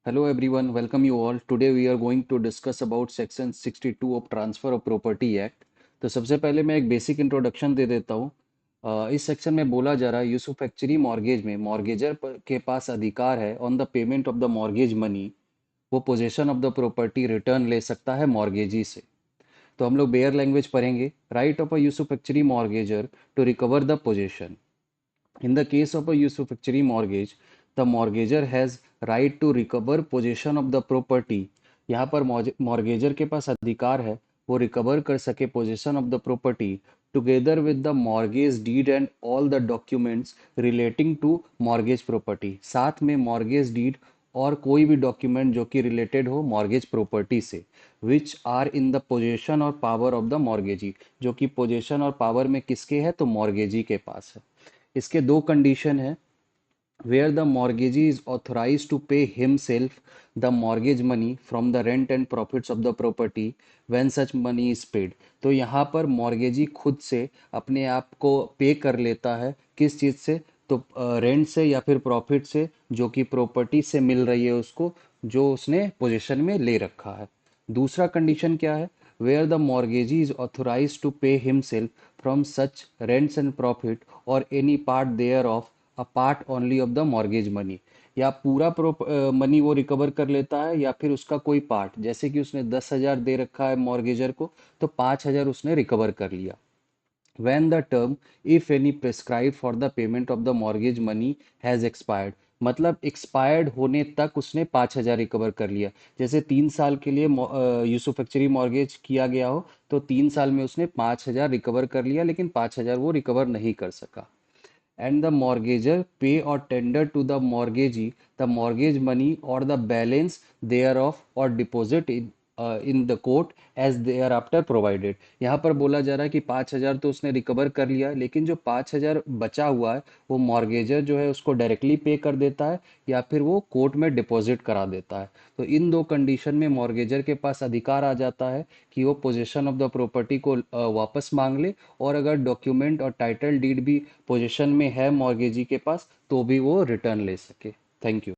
Hello everyone, welcome you all. Today we are going to discuss about section 62 of transfer of property act. तो सबसे पहले मैं एक basic introduction दे देता हूँ। इस सेक्शन में बोला जा रहा है यूसुफैक्चरी मॉर्गेज में मॉर्गेजर के पास अधिकार है on the payment of the mortgage money. वो possession of the property return ले सकता है मॉर्गेजी से। तो हम लोग बेयर लैंग्वेज पढ़ेंगे। Right of a usufructuary mortgagor to recover the possession. In the case of a usufructuary mortgage, the mortgager has right to recover possession of the property। यहाँ पर मॉर्गेजर के पास अधिकार है वो रिकवर कर सके possession of the property together with the mortgage deed and all the documents relating to mortgage property. साथ में मॉर्गेज डीड और कोई भी डॉक्यूमेंट जो कि रिलेटेड हो मॉर्गेज प्रॉपर्टी से, which are in the possession और पावर ऑफ द मॉर्गेजी। जो कि पोजेशन और पावर में किसके है तो मॉर्गेजी के पास है। इसके दो कंडीशन है। Where the mortgagee is authorise to pay himself the mortgage money from the rent and profits of the property when such money is paid. तो यहाँ पर मॉर्गेजी खुद से अपने आप को पे कर लेता है किस चीज़ से तो रेंट से या फिर प्रॉफिट से जो कि प्रॉपर्टी से मिल रही है उसको, जो उसने पोजीशन में ले रखा है। दूसरा कंडीशन क्या है, where the mortgagee is authorise to pay himself from such rents and profit or any part thereof a part only of the mortgage money. या पूरा मनी वो रिकवर कर लेता है या फिर उसका कोई पार्ट, जैसे कि उसने 10,000 दे रखा है मॉर्गेजर को तो 5,000 उसने रिकवर कर लिया। when the term if any prescribed for the payment of the mortgage money has expired। मतलब एक्सपायर्ड होने तक उसने 5,000 रिकवर कर लिया। जैसे 3 साल के लिए यूसुफैक्चरी मॉर्गेज किया गया हो तो 3 साल में उसने 5,000 रिकवर कर लिया लेकिन 5,000 वो रिकवर नहीं कर सका। And the mortgager pay or tender to the mortgagee the mortgage money or the balance thereof or deposit in the court as thereafter provided। यहाँ पर बोला जा रहा है कि 5,000 तो उसने रिकवर कर लिया लेकिन जो 5,000 बचा हुआ है वो मॉर्गेजर जो है उसको डायरेक्टली पे कर देता है या फिर वो कोर्ट में डिपॉजिट करा देता है। तो इन दो कंडीशन में मॉर्गेजर के पास अधिकार आ जाता है कि वो पोजीशन ऑफ द प्रॉपर्टी को वापस मांग ले, और अगर डॉक्यूमेंट और टाइटल डीड भी पोजीशन में है मॉर्गेजी के पास तो भी वो रिटर्न ले सके। Thank you.